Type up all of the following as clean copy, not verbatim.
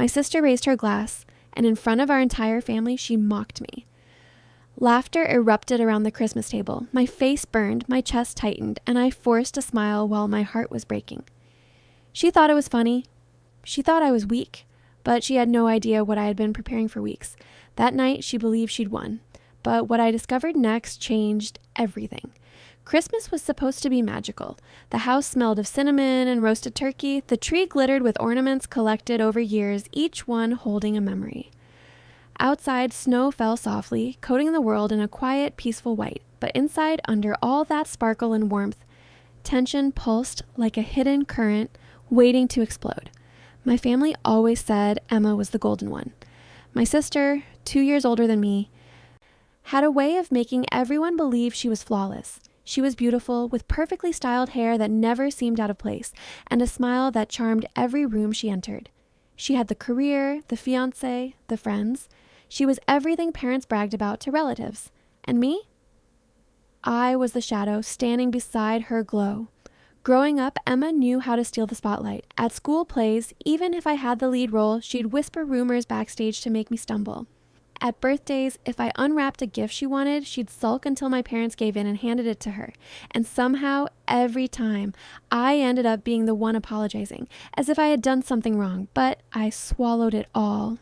My sister raised her glass, and in front of our entire family, she mocked me. Laughter erupted around the Christmas table. My face burned, my chest tightened, and I forced a smile while my heart was breaking. She thought it was funny. She thought I was weak, but she had no idea what I had been preparing for weeks. That night, she believed she'd won. But what I discovered next changed everything. Christmas was supposed to be magical. The house smelled of cinnamon and roasted turkey. The tree glittered with ornaments collected over years, each one holding a memory. Outside, snow fell softly, coating the world in a quiet, peaceful white. But inside, under all that sparkle and warmth, tension pulsed like a hidden current waiting to explode. My family always said Emma was the golden one. My sister, 2 years older than me, had a way of making everyone believe she was flawless. She was beautiful, with perfectly styled hair that never seemed out of place, and a smile that charmed every room she entered. She had the career, the fiancé, the friends. She was everything parents bragged about to relatives. And me? I was the shadow standing beside her glow. Growing up, Emma knew how to steal the spotlight. At school plays, even if I had the lead role, she'd whisper rumors backstage to make me stumble. At birthdays, if I unwrapped a gift she wanted, she'd sulk until my parents gave in and handed it to her. And somehow, every time, I ended up being the one apologizing, as if I had done something wrong, but I swallowed it all.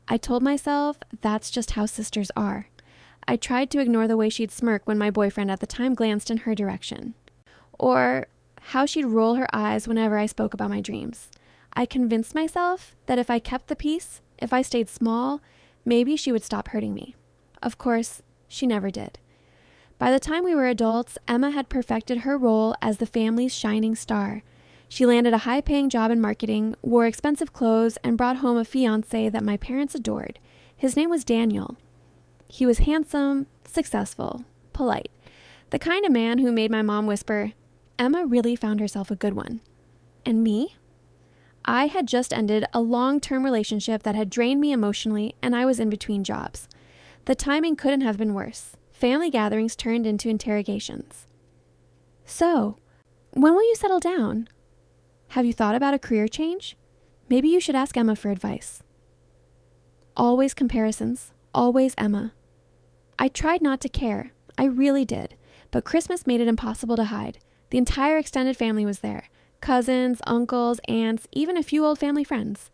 I told myself that's just how sisters are. I tried to ignore the way she'd smirk when my boyfriend at the time glanced in her direction, or how she'd roll her eyes whenever I spoke about my dreams. I convinced myself that if I kept the peace, if I stayed small, maybe she would stop hurting me. Of course, she never did. By the time we were adults, Emma had perfected her role as the family's shining star. She landed a high-paying job in marketing, wore expensive clothes, and brought home a fiancé that my parents adored. His name was Daniel. He was handsome, successful, polite. The kind of man who made my mom whisper, "Emma really found herself a good one." And me? I had just ended a long-term relationship that had drained me emotionally, and I was in between jobs. The timing couldn't have been worse. Family gatherings turned into interrogations. "So, when will you settle down? Have you thought about a career change? Maybe you should ask Emma for advice." Always comparisons, always Emma. I tried not to care. I really did. But Christmas made it impossible to hide. The entire extended family was there. Cousins, uncles, aunts, even a few old family friends.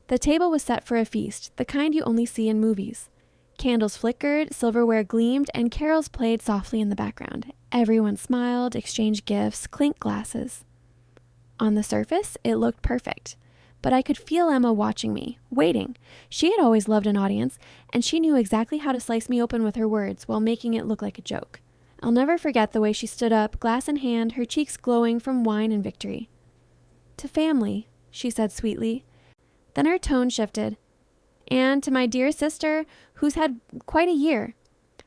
The table was set for a feast, the kind you only see in movies. Candles flickered, silverware gleamed, and carols played softly in the background. Everyone smiled, exchanged gifts, clinked glasses. On the surface, it looked perfect. But I could feel Emma watching me, waiting. She had always loved an audience, and she knew exactly how to slice me open with her words while making it look like a joke. I'll never forget the way she stood up, glass in hand, her cheeks glowing from wine and victory. "To family," she said sweetly. Then her tone shifted. "And to my dear sister, who's had quite a year."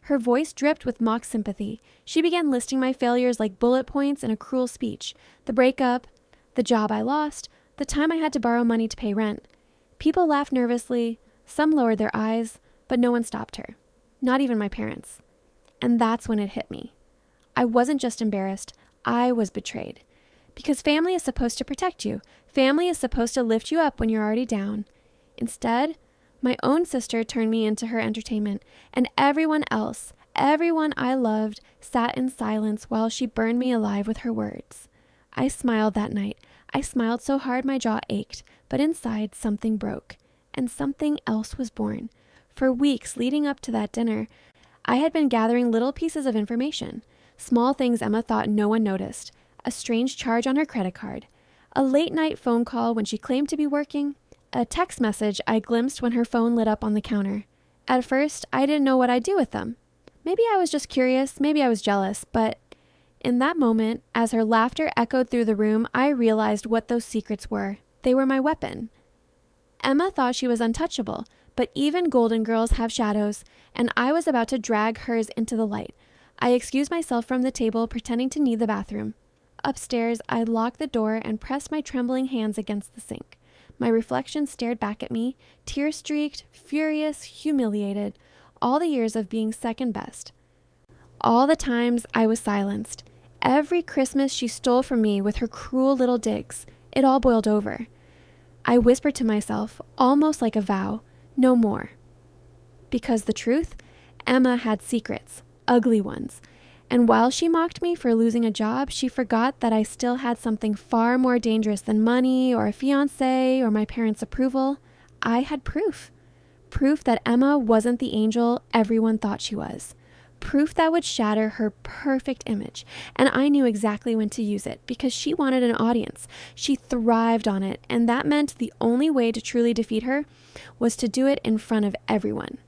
Her voice dripped with mock sympathy. She began listing my failures like bullet points in a cruel speech. The breakup, the job I lost, the time I had to borrow money to pay rent. People laughed nervously, some lowered their eyes, but no one stopped her. Not even my parents. And that's when it hit me. I wasn't just embarrassed, I was betrayed. Because family is supposed to protect you. Family is supposed to lift you up when you're already down. Instead, my own sister turned me into her entertainment, and everyone else, everyone I loved, sat in silence while she burned me alive with her words. I smiled that night. I smiled so hard my jaw ached, but inside something broke, and something else was born. For weeks leading up to that dinner, I had been gathering little pieces of information, small things Emma thought no one noticed, a strange charge on her credit card, a late-night phone call when she claimed to be working, a text message I glimpsed when her phone lit up on the counter. At first, I didn't know what I'd do with them. Maybe I was just curious, maybe I was jealous, but in that moment, as her laughter echoed through the room, I realized what those secrets were. They were my weapon. Emma thought she was untouchable, but even golden girls have shadows, and I was about to drag hers into the light. I excused myself from the table, pretending to need the bathroom. Upstairs, I locked the door and pressed my trembling hands against the sink. My reflection stared back at me, tear-streaked, furious, humiliated. All the years of being second best. All the times I was silenced. Every Christmas she stole from me with her cruel little digs. It all boiled over. I whispered to myself, almost like a vow, no more. Because the truth, Emma had secrets, ugly ones. And while she mocked me for losing a job, she forgot that I still had something far more dangerous than money or a fiancé or my parents' approval. I had proof. Proof that Emma wasn't the angel everyone thought she was. Proof that would shatter her perfect image. And I knew exactly when to use it because she wanted an audience. She thrived on it, and that meant the only way to truly defeat her was to do it in front of everyone.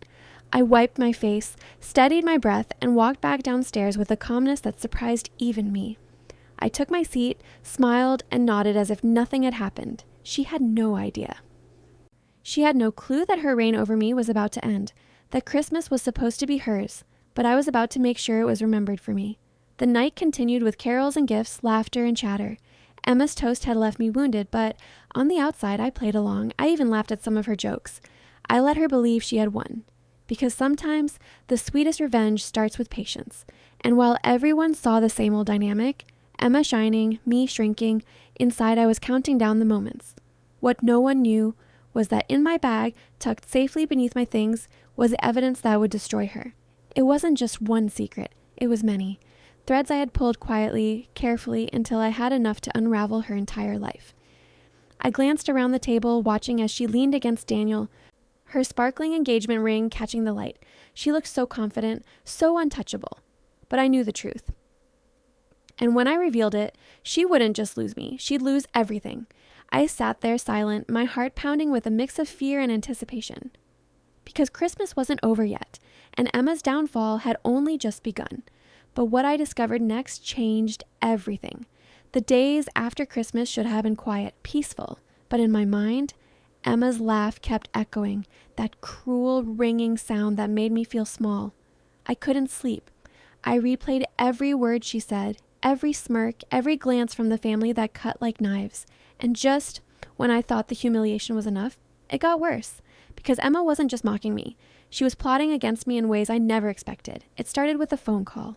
I wiped my face, steadied my breath, and walked back downstairs with a calmness that surprised even me. I took my seat, smiled, and nodded as if nothing had happened. She had no idea. She had no clue that her reign over me was about to end, that Christmas was supposed to be hers, but I was about to make sure it was remembered for me. The night continued with carols and gifts, laughter and chatter. Emma's toast had left me wounded, but on the outside I played along. I even laughed at some of her jokes. I let her believe she had won. Because sometimes the sweetest revenge starts with patience. And while everyone saw the same old dynamic, Emma shining, me shrinking, inside I was counting down the moments. What no one knew was that in my bag, tucked safely beneath my things, was evidence that would destroy her. It wasn't just one secret, it was many. Threads I had pulled quietly, carefully, until I had enough to unravel her entire life. I glanced around the table, watching as she leaned against Daniel, her sparkling engagement ring catching the light. She looked so confident, so untouchable. But I knew the truth. And when I revealed it, she wouldn't just lose me, she'd lose everything. I sat there silent, my heart pounding with a mix of fear and anticipation. Because Christmas wasn't over yet, and Emma's downfall had only just begun. But what I discovered next changed everything. The days after Christmas should have been quiet, peaceful, but in my mind, Emma's laugh kept echoing, that cruel, ringing sound that made me feel small. I couldn't sleep. I replayed every word she said, every smirk, every glance from the family that cut like knives. And just when I thought the humiliation was enough, it got worse. Because Emma wasn't just mocking me. She was plotting against me in ways I never expected. It started with a phone call.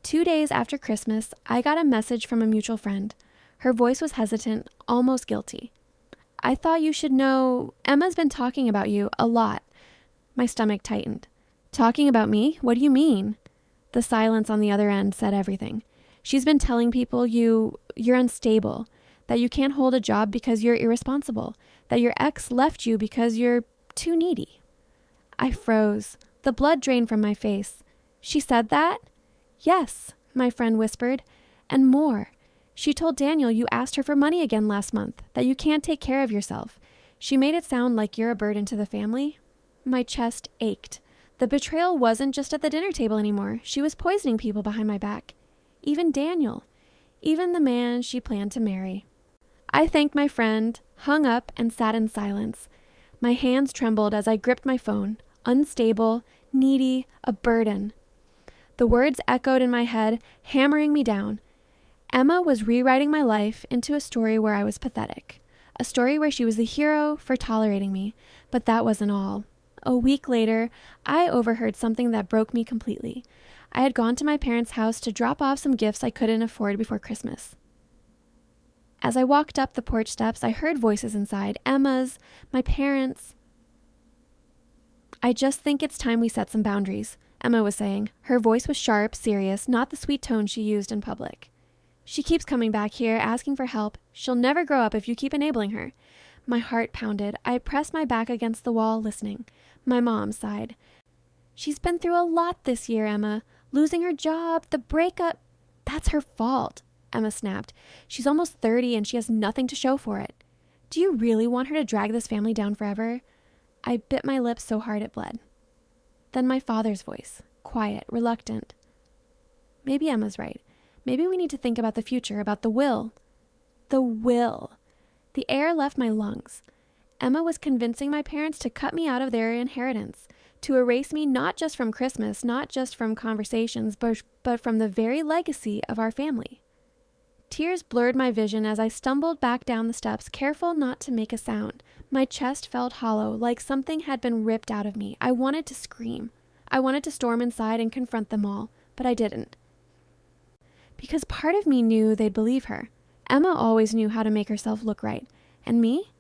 2 days after Christmas, I got a message from a mutual friend. Her voice was hesitant, almost guilty. I thought you should know, Emma's been talking about you a lot. My stomach tightened. Talking about me? What do you mean? The silence on the other end said everything. She's been telling people you're unstable, that you can't hold a job because you're irresponsible, that your ex left you because you're too needy. I froze. The blood drained from my face. She said that? Yes, my friend whispered, and more. She told Daniel you asked her for money again last month, that you can't take care of yourself. She made it sound like you're a burden to the family. My chest ached. The betrayal wasn't just at the dinner table anymore. She was poisoning people behind my back. Even Daniel. Even the man she planned to marry. I thanked my friend, hung up, and sat in silence. My hands trembled as I gripped my phone. Unstable, needy, a burden. The words echoed in my head, hammering me down. Emma was rewriting my life into a story where I was pathetic. A story where she was the hero for tolerating me. But that wasn't all. A week later, I overheard something that broke me completely. I had gone to my parents' house to drop off some gifts I couldn't afford before Christmas. As I walked up the porch steps, I heard voices inside. Emma's, my parents. I just think it's time we set some boundaries, Emma was saying. Her voice was sharp, serious, not the sweet tone she used in public. She keeps coming back here, asking for help. She'll never grow up if you keep enabling her. My heart pounded. I pressed my back against the wall, listening. My mom sighed. She's been through a lot this year, Emma. Losing her job, the breakup. That's her fault, Emma snapped. She's almost 30 and she has nothing to show for it. Do you really want her to drag this family down forever? I bit my lips so hard it bled. Then my father's voice, quiet, reluctant. Maybe Emma's right. Maybe we need to think about the future, about the will. The will. The air left my lungs. Emma was convincing my parents to cut me out of their inheritance, to erase me not just from Christmas, not just from conversations, but from the very legacy of our family. Tears blurred my vision as I stumbled back down the steps, careful not to make a sound. My chest felt hollow, like something had been ripped out of me. I wanted to scream. I wanted to storm inside and confront them all, but I didn't. Because part of me knew they'd believe her. Emma always knew how to make herself look right, And me?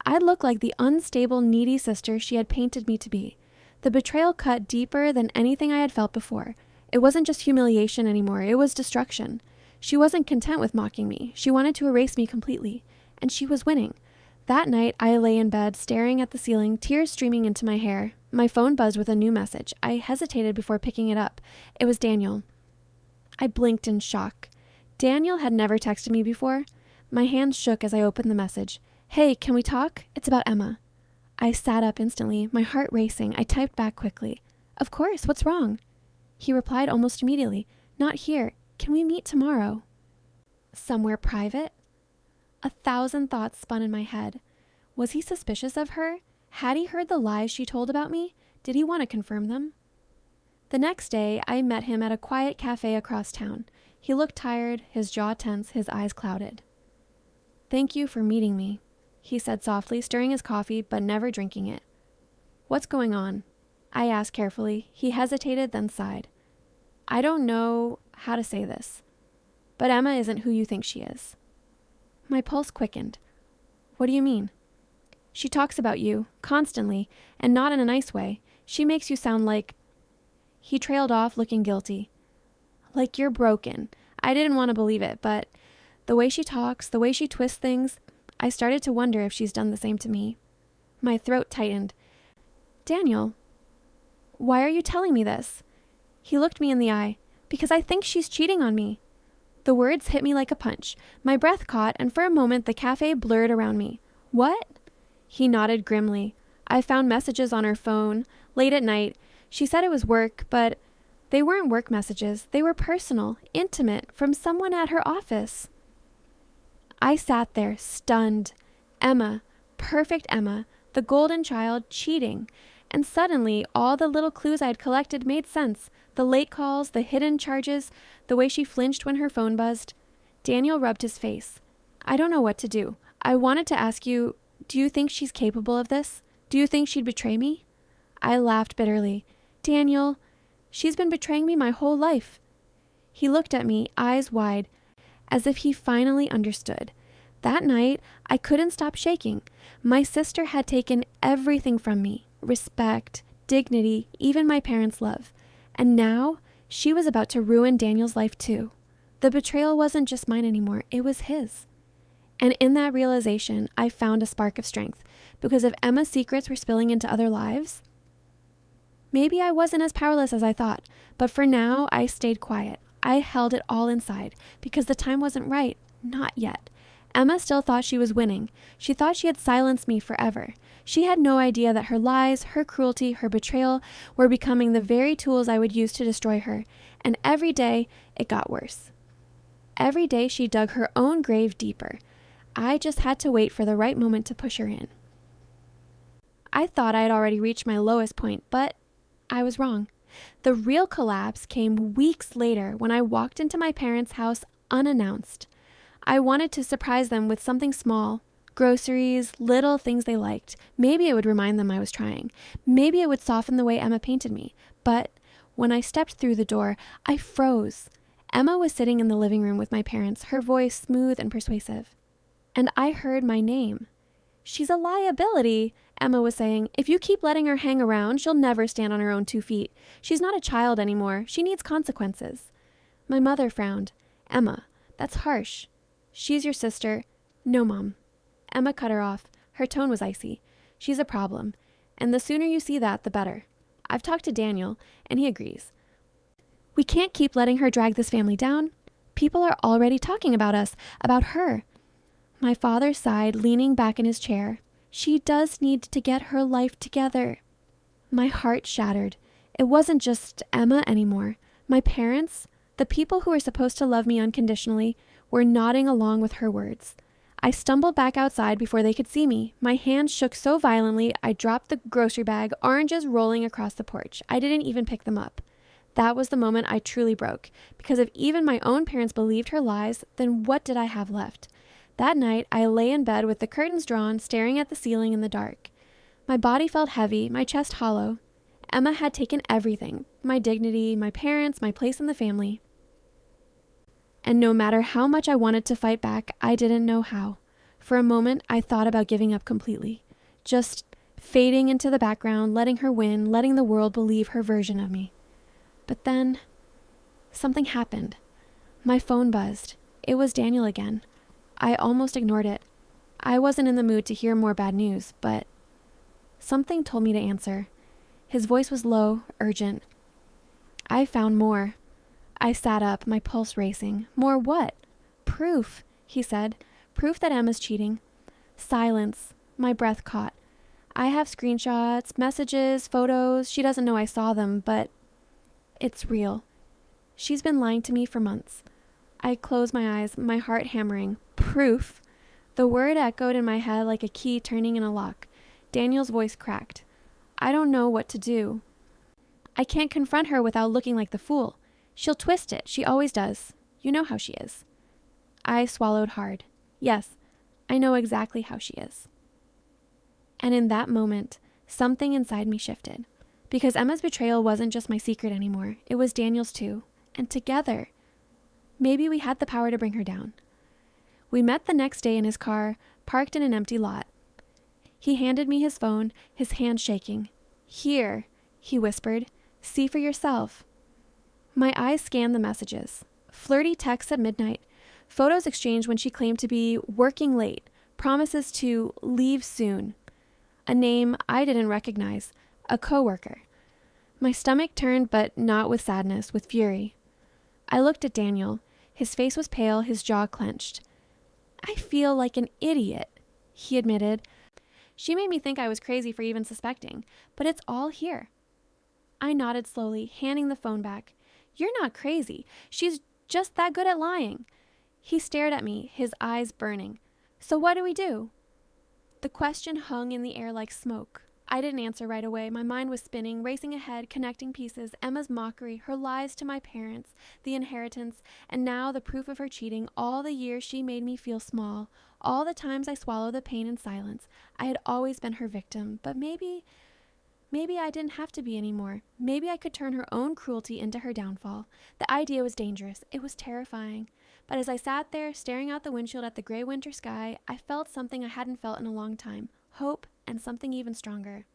I'd look like the unstable, needy sister she had painted me to be. The betrayal cut deeper than anything I had felt before. It wasn't just humiliation anymore, it was destruction. She wasn't content with mocking me. She wanted to erase me completely. And she was winning. That night, I lay in bed, staring at the ceiling, tears streaming into my hair. My phone buzzed with a new message. I hesitated before picking it up. It was Daniel. I blinked in shock. Daniel had never texted me before. My hands shook as I opened the message. "Hey, can we talk? It's about Emma." I sat up instantly, my heart racing. I typed back quickly. "Of course, what's wrong?" He replied almost immediately. "Not here. Can we meet tomorrow?" Somewhere private? 1,000 thoughts spun in my head. Was he suspicious of her? Had he heard the lies she told about me? Did he want to confirm them? The next day, I met him at a quiet cafe across town. He looked tired, his jaw tense, his eyes clouded. "Thank you for meeting me," he said softly, stirring his coffee, but never drinking it. "What's going on?" I asked carefully. He hesitated, then sighed. "I don't know how to say this, but Emma isn't who you think she is." My pulse quickened. "What do you mean?" "She talks about you, constantly, and not in a nice way. She makes you sound like..." He trailed off, looking guilty. "Like you're broken." I didn't want to believe it, but the way she talks, the way she twists things, I started to wonder if she's done the same to me. My throat tightened. "Daniel, why are you telling me this?" He looked me in the eye. "Because I think she's cheating on me." The words hit me like a punch. My breath caught, and for a moment the cafe blurred around me. "What?" He nodded grimly. "I found messages on her phone, late at night. She said it was work, but they weren't work messages. They were personal, intimate, from someone at her office." I sat there, stunned. Emma, perfect Emma, the golden child, cheating. And suddenly, all the little clues I had collected made sense. The late calls, the hidden charges, the way she flinched when her phone buzzed. Daniel rubbed his face. "I don't know what to do. I wanted to ask you, do you think she's capable of this? Do you think she'd betray me?" I laughed bitterly. "Daniel, she's been betraying me my whole life." He looked at me, eyes wide, as if he finally understood. That night, I couldn't stop shaking. My sister had taken everything from me. Respect, dignity, even my parents' love. And now, she was about to ruin Daniel's life too. The betrayal wasn't just mine anymore, it was his. And in that realization, I found a spark of strength, because if Emma's secrets were spilling into other lives, maybe I wasn't as powerless as I thought, but for now, I stayed quiet. I held it all inside, because the time wasn't right. Not yet. Emma still thought she was winning. She thought she had silenced me forever. She had no idea that her lies, her cruelty, her betrayal were becoming the very tools I would use to destroy her. And every day, it got worse. Every day, she dug her own grave deeper. I just had to wait for the right moment to push her in. I thought I had already reached my lowest point, but I was wrong. The real collapse came weeks later when I walked into my parents' house unannounced. I wanted to surprise them with something small, groceries, little things they liked. Maybe it would remind them I was trying. Maybe it would soften the way Emma painted me. But when I stepped through the door, I froze. Emma was sitting in the living room with my parents, her voice smooth and persuasive. And I heard my name. "She's a liability," Emma was saying. "If you keep letting her hang around, she'll never stand on her own 2 feet. She's not a child anymore. She needs consequences." My mother frowned. "Emma, that's harsh. She's your sister." "No, Mom." Emma cut her off. Her tone was icy. "She's a problem. And the sooner you see that, the better. I've talked to Daniel, and he agrees. We can't keep letting her drag this family down. People are already talking about us, about her." My father sighed, leaning back in his chair. "She does need to get her life together." My heart shattered. It wasn't just Emma anymore. My parents, the people who were supposed to love me unconditionally, were nodding along with her words. I stumbled back outside before they could see me. My hands shook so violently, I dropped the grocery bag, oranges rolling across the porch. I didn't even pick them up. That was the moment I truly broke, because if even my own parents believed her lies, then what did I have left? That night, I lay in bed with the curtains drawn, staring at the ceiling in the dark. My body felt heavy, my chest hollow. Emma had taken everything, my dignity, my parents, my place in the family. And no matter how much I wanted to fight back, I didn't know how. For a moment, I thought about giving up completely, just fading into the background, letting her win, letting the world believe her version of me. But then, something happened. My phone buzzed. It was Daniel again. I almost ignored it. I wasn't in the mood to hear more bad news, but something told me to answer. His voice was low, urgent. I found more. I sat up, my pulse racing. More what? Proof, he said. Proof that Emma's cheating. Silence. My breath caught. I have screenshots, messages, photos. She doesn't know I saw them, but it's real. She's been lying to me for months. I closed my eyes, my heart hammering. Proof. The word echoed in my head like a key turning in a lock. Daniel's voice cracked. I don't know what to do. I can't confront her without looking like the fool. She'll twist it. She always does. You know how she is. I swallowed hard. Yes, I know exactly how she is. And in that moment, something inside me shifted. Because Emma's betrayal wasn't just my secret anymore. It was Daniel's too. And together, maybe we had the power to bring her down. We met the next day in his car, parked in an empty lot. He handed me his phone, his hand shaking. Here, he whispered. See for yourself. My eyes scanned the messages. Flirty texts at midnight. Photos exchanged when she claimed to be working late. Promises to leave soon. A name I didn't recognize. A coworker. My stomach turned, but not with sadness, with fury. I looked at Daniel. His face was pale, his jaw clenched. I feel like an idiot, he admitted. She made me think I was crazy for even suspecting, but it's all here. I nodded slowly, handing the phone back. You're not crazy. She's just that good at lying. He stared at me, his eyes burning. So what do we do? The question hung in the air like smoke. I didn't answer right away. My mind was spinning, racing ahead, connecting pieces, Emma's mockery, her lies to my parents, the inheritance, and now the proof of her cheating, all the years she made me feel small, all the times I swallowed the pain in silence. I had always been her victim, but maybe I didn't have to be anymore. Maybe I could turn her own cruelty into her downfall. The idea was dangerous. It was terrifying. But as I sat there, staring out the windshield at the gray winter sky, I felt something I hadn't felt in a long time. Hope, and something even stronger.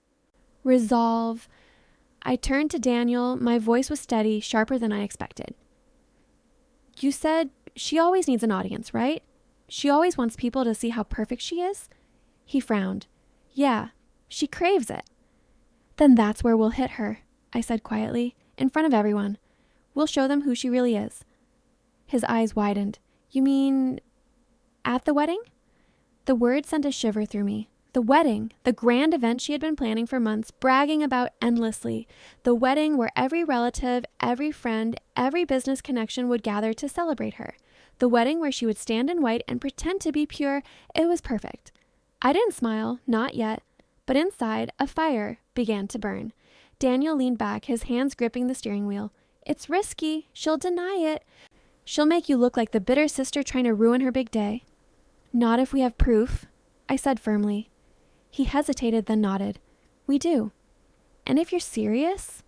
Resolve. I turned to Daniel. My voice was steady, sharper than I expected. You said she always needs an audience, right? She always wants people to see how perfect she is? He frowned. Yeah, she craves it. Then that's where we'll hit her, I said quietly, in front of everyone. We'll show them who she really is. His eyes widened. You mean at the wedding? The word sent a shiver through me. The wedding, the grand event she had been planning for months, bragging about endlessly. The wedding where every relative, every friend, every business connection would gather to celebrate her. The wedding where she would stand in white and pretend to be pure. It was perfect. I didn't smile, not yet, but inside, a fire began to burn. Daniel leaned back, his hands gripping the steering wheel. It's risky. She'll deny it. She'll make you look like the bitter sister trying to ruin her big day. Not if we have proof, I said firmly. He hesitated, then nodded. We do. And if you're serious,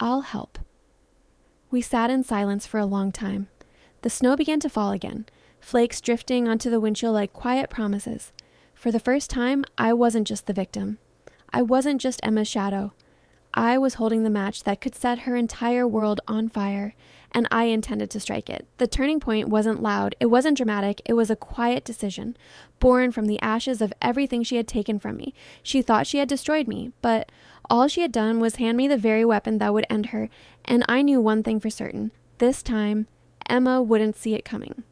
I'll help. We sat in silence for a long time. The snow began to fall again, flakes drifting onto the windshield like quiet promises. For the first time, I wasn't just the victim. I wasn't just Emma's shadow. I was holding the match that could set her entire world on fire, and I intended to strike it. The turning point wasn't loud, it wasn't dramatic, it was a quiet decision, born from the ashes of everything she had taken from me. She thought she had destroyed me, but all she had done was hand me the very weapon that would end her, and I knew one thing for certain. This time, Emma wouldn't see it coming.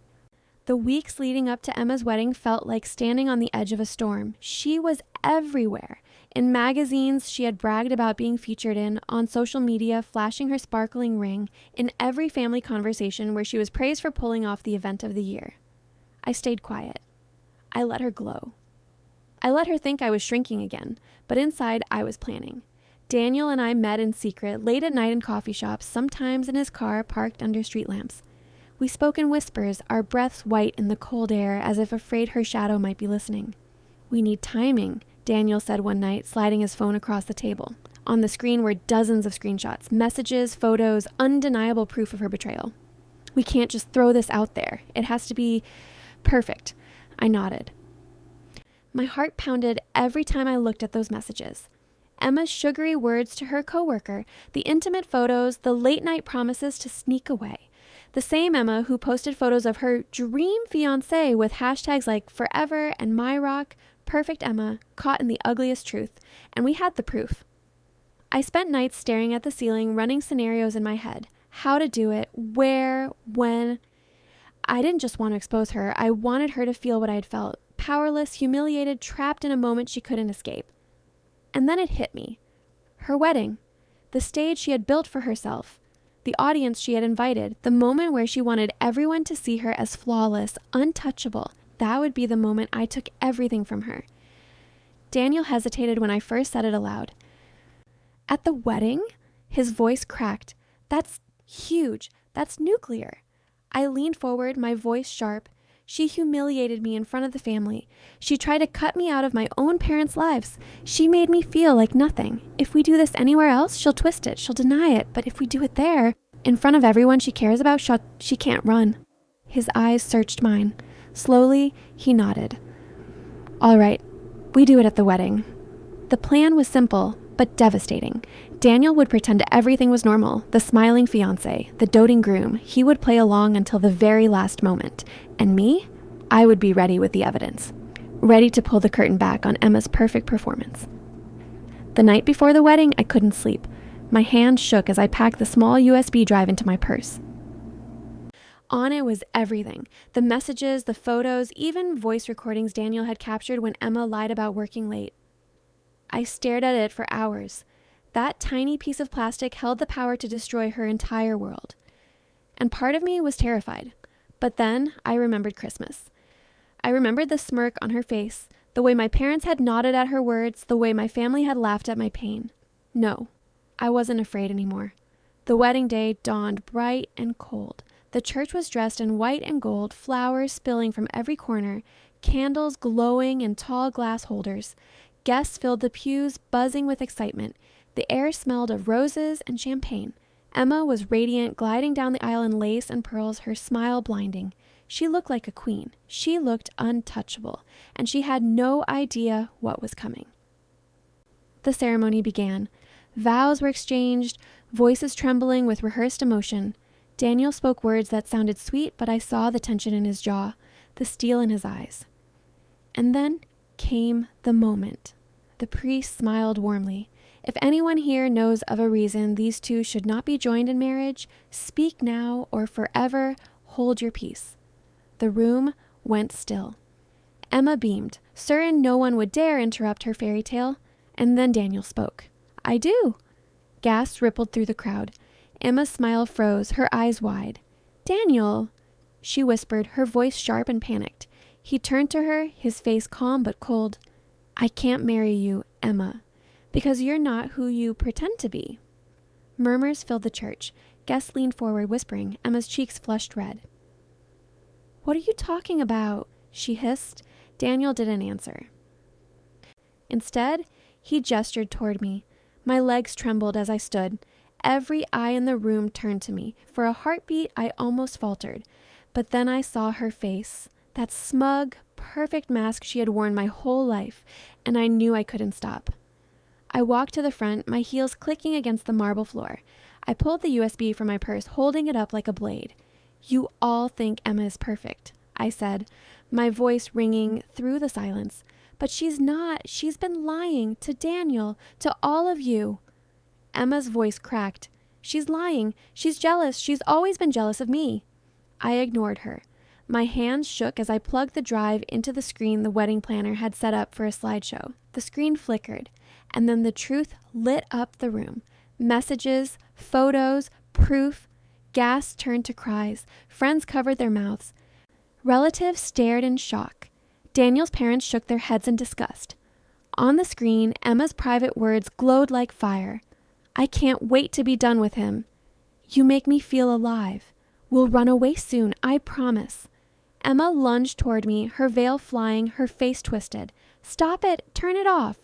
The weeks leading up to Emma's wedding felt like standing on the edge of a storm. She was everywhere. In magazines she had bragged about being featured in, on social media flashing her sparkling ring, in every family conversation where she was praised for pulling off the event of the year. I stayed quiet. I let her glow. I let her think I was shrinking again, but inside I was planning. Daniel and I met in secret, late at night in coffee shops, sometimes in his car parked under street lamps. We spoke in whispers, our breaths white in the cold air, as if afraid her shadow might be listening. We need timing, Daniel said one night, sliding his phone across the table. On the screen were dozens of screenshots, messages, photos, undeniable proof of her betrayal. We can't just throw this out there. It has to be perfect. I nodded. My heart pounded every time I looked at those messages. Emma's sugary words to her coworker, the intimate photos, the late-night promises to sneak away. The same Emma who posted photos of her dream fiancé with hashtags like forever and my rock, perfect Emma, caught in the ugliest truth. And we had the proof. I spent nights staring at the ceiling, running scenarios in my head. How to do it, where, when. I didn't just want to expose her. I wanted her to feel what I had felt. Powerless, humiliated, trapped in a moment she couldn't escape. And then it hit me. Her wedding. The stage she had built for herself. The audience she had invited. The moment where she wanted everyone to see her as flawless, untouchable. That would be the moment I took everything from her. Daniel hesitated when I first said it aloud. At the wedding? His voice cracked. That's huge. That's nuclear. I leaned forward, my voice sharp. She humiliated me in front of the family. She tried to cut me out of my own parents' lives. She made me feel like nothing. If we do this anywhere else, she'll twist it. She'll deny it. But if we do it there, in front of everyone she cares about, she can't run. His eyes searched mine. Slowly, he nodded. All right, we do it at the wedding. The plan was simple, but devastating. Daniel would pretend everything was normal, the smiling fiancé, the doting groom. He would play along until the very last moment. And me? I would be ready with the evidence. Ready to pull the curtain back on Emma's perfect performance. The night before the wedding, I couldn't sleep. My hands shook as I packed the small USB drive into my purse. On it was everything. The messages, the photos, even voice recordings Daniel had captured when Emma lied about working late. I stared at it for hours. That tiny piece of plastic held the power to destroy her entire world. And part of me was terrified. But then I remembered Christmas. I remembered the smirk on her face, the way my parents had nodded at her words, the way my family had laughed at my pain. No, I wasn't afraid anymore. The wedding day dawned bright and cold. The church was dressed in white and gold, flowers spilling from every corner, candles glowing in tall glass holders. Guests filled the pews, buzzing with excitement. The air smelled of roses and champagne. Emma was radiant, gliding down the aisle in lace and pearls, her smile blinding. She looked like a queen. She looked untouchable, and she had no idea what was coming. The ceremony began. Vows were exchanged, voices trembling with rehearsed emotion. Daniel spoke words that sounded sweet, but I saw the tension in his jaw, the steel in his eyes. And then came the moment. The priest smiled warmly. If anyone here knows of a reason these two should not be joined in marriage, speak now or forever hold your peace. The room went still. Emma beamed, certain no one would dare interrupt her fairy tale, and then Daniel spoke. I do. Gasps rippled through the crowd. Emma's smile froze, her eyes wide. Daniel, she whispered, her voice sharp and panicked. He turned to her, his face calm but cold. I can't marry you, Emma, because you're not who you pretend to be. Murmurs filled the church. Guests leaned forward, whispering. Emma's cheeks flushed red. What are you talking about? She hissed. Daniel didn't answer. Instead, he gestured toward me. My legs trembled as I stood. Every eye in the room turned to me. For a heartbeat, I almost faltered. But then I saw her face, that smug, perfect mask she had worn my whole life, and I knew I couldn't stop. I walked to the front, my heels clicking against the marble floor. I pulled the USB from my purse, holding it up like a blade. You all think Emma is perfect, I said, my voice ringing through the silence. But she's not. She's been lying to Daniel, to all of you. Emma's voice cracked. She's lying. She's jealous. She's always been jealous of me. I ignored her. My hands shook as I plugged the drive into the screen the wedding planner had set up for a slideshow. The screen flickered, and then the truth lit up the room. Messages, photos, proof. Gasps turned to cries. Friends covered their mouths. Relatives stared in shock. Daniel's parents shook their heads in disgust. On the screen, Emma's private words glowed like fire. I can't wait to be done with him. You make me feel alive. We'll run away soon, I promise. Emma lunged toward me, her veil flying, her face twisted. Stop it! Turn it off!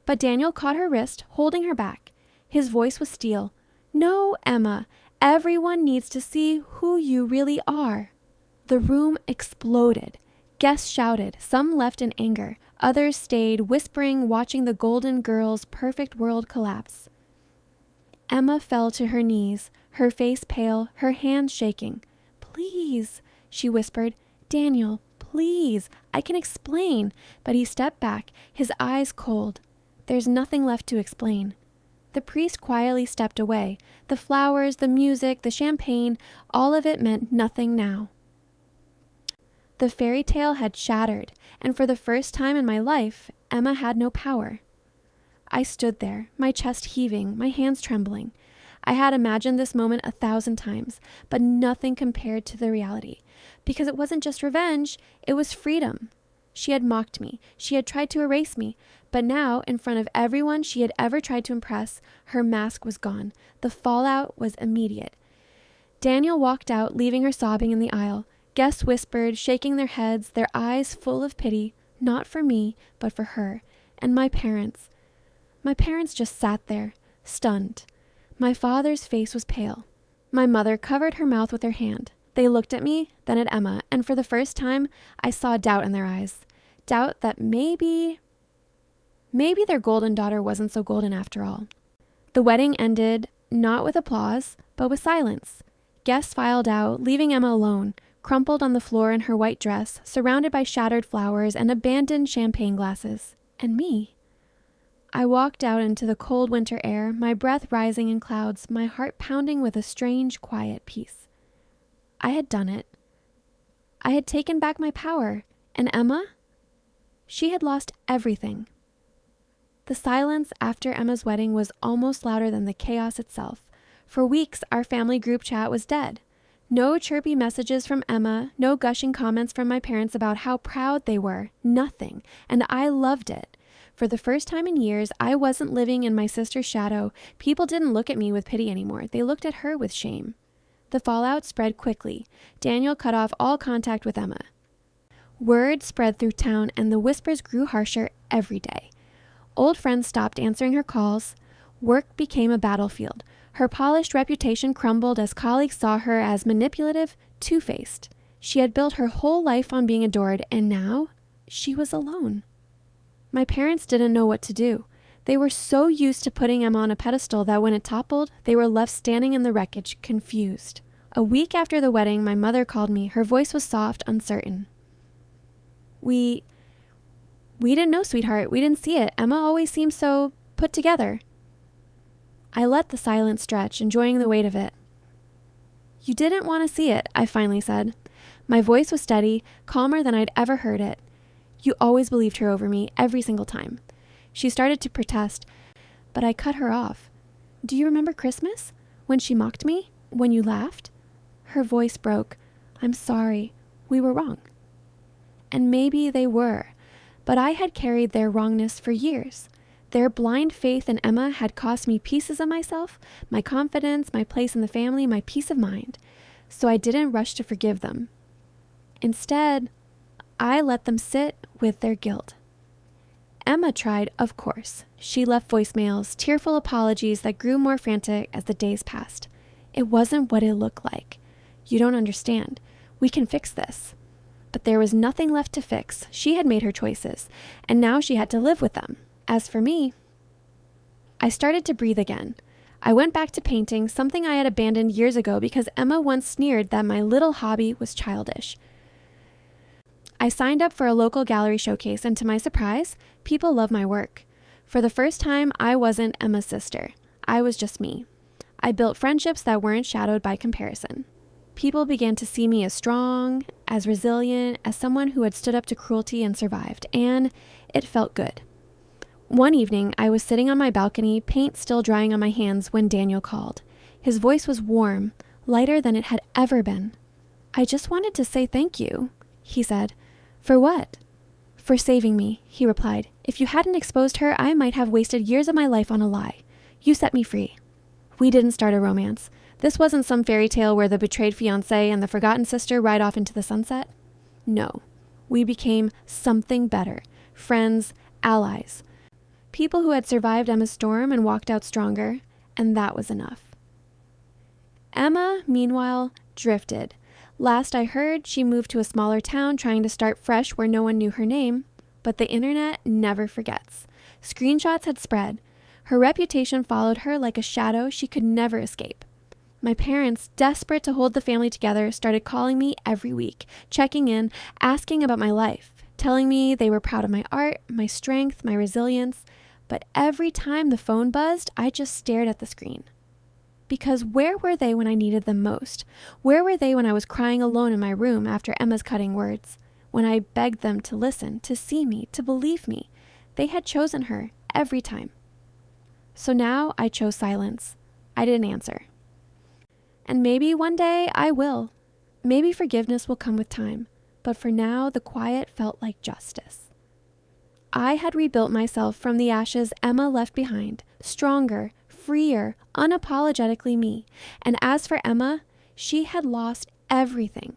But Daniel caught her wrist, holding her back. His voice was steel. No, Emma. Everyone needs to see who you really are. The room exploded. Guests shouted, some left in anger, Others stayed, whispering, watching the golden girl's perfect world collapse. Emma fell to her knees, her face pale, her hands shaking. "Please," she whispered. "Daniel, please. I can explain." But he stepped back, his eyes cold. "There's nothing left to explain." The priest quietly stepped away. The flowers, the music, the champagne, all of it meant nothing now. The fairy tale had shattered, and for the first time in my life, Emma had no power. I stood there, my chest heaving, my hands trembling. I had imagined this moment 1,000 times, but nothing compared to the reality. Because it wasn't just revenge, it was freedom. She had mocked me. She had tried to erase me. But now, in front of everyone she had ever tried to impress, her mask was gone. The fallout was immediate. Daniel walked out, leaving her sobbing in the aisle. Guests whispered, shaking their heads, their eyes full of pity, not for me, but for her. And my parents. My parents just sat there, stunned. My father's face was pale. My mother covered her mouth with her hand. They looked at me, then at Emma, and for the first time, I saw doubt in their eyes. Doubt that maybe their golden daughter wasn't so golden after all. The wedding ended, not with applause, but with silence. Guests filed out, leaving Emma alone, crumpled on the floor in her white dress, surrounded by shattered flowers and abandoned champagne glasses. And me? I walked out into the cold winter air, my breath rising in clouds, my heart pounding with a strange, quiet peace. I had done it. I had taken back my power. And Emma? She had lost everything. The silence after Emma's wedding was almost louder than the chaos itself. For weeks, our family group chat was dead. No chirpy messages from Emma, no gushing comments from my parents about how proud they were. Nothing. And I loved it. For the first time in years, I wasn't living in my sister's shadow. People didn't look at me with pity anymore. They looked at her with shame. The fallout spread quickly. Daniel cut off all contact with Emma. Word spread through town, and the whispers grew harsher every day. Old friends stopped answering her calls. Work became a battlefield. Her polished reputation crumbled as colleagues saw her as manipulative, two-faced. She had built her whole life on being adored, and now she was alone. My parents didn't know what to do. They were so used to putting Emma on a pedestal that when it toppled, they were left standing in the wreckage, confused. A week after the wedding, my mother called me. Her voice was soft, uncertain. We didn't know, sweetheart. We didn't see it. Emma always seemed so put together. I let the silence stretch, enjoying the weight of it. You didn't want to see it, I finally said. My voice was steady, calmer than I'd ever heard it. You always believed her over me, every single time. She started to protest, but I cut her off. Do you remember Christmas? When she mocked me? When you laughed? Her voice broke. I'm sorry. We were wrong. And maybe they were, but I had carried their wrongness for years. Their blind faith in Emma had cost me pieces of myself, my confidence, my place in the family, my peace of mind. So I didn't rush to forgive them. Instead, I let them sit with their guilt. Emma tried, of course. She left voicemails, tearful apologies that grew more frantic as the days passed. It wasn't what it looked like. You don't understand. We can fix this. But there was nothing left to fix. She had made her choices, and now she had to live with them. As for me, I started to breathe again. I went back to painting, something I had abandoned years ago because Emma once sneered that my little hobby was childish. I signed up for a local gallery showcase, and to my surprise, people loved my work. For the first time, I wasn't Emma's sister. I was just me. I built friendships that weren't shadowed by comparison. People began to see me as strong, as resilient, as someone who had stood up to cruelty and survived, and it felt good. One evening, I was sitting on my balcony, paint still drying on my hands, when Daniel called. His voice was warm, lighter than it had ever been. I just wanted to say thank you, he said. For what? For saving me, he replied. If you hadn't exposed her, I might have wasted years of my life on a lie. You set me free. We didn't start a romance. This wasn't some fairy tale where the betrayed fiancé and the forgotten sister ride off into the sunset. No, we became something better. Friends, allies. People who had survived Emma's storm and walked out stronger, and that was enough. Emma, meanwhile, drifted. Last I heard, she moved to a smaller town, trying to start fresh where no one knew her name. but the internet never forgets. Screenshots had spread. Her reputation followed her like a shadow she could never escape. My parents, desperate to hold the family together, started calling me every week, checking in, asking about my life, telling me they were proud of my art, my strength, my resilience. But every time the phone buzzed, I just stared at the screen. Because where were they when I needed them most? Where were they when I was crying alone in my room after Emma's cutting words? When I begged them to listen, to see me, to believe me? They had chosen her every time. So now I chose silence. I didn't answer. And maybe one day I will. Maybe forgiveness will come with time. But for now, the quiet felt like justice. I had rebuilt myself from the ashes Emma left behind, stronger, freer, unapologetically me. And as for Emma, she had lost everything.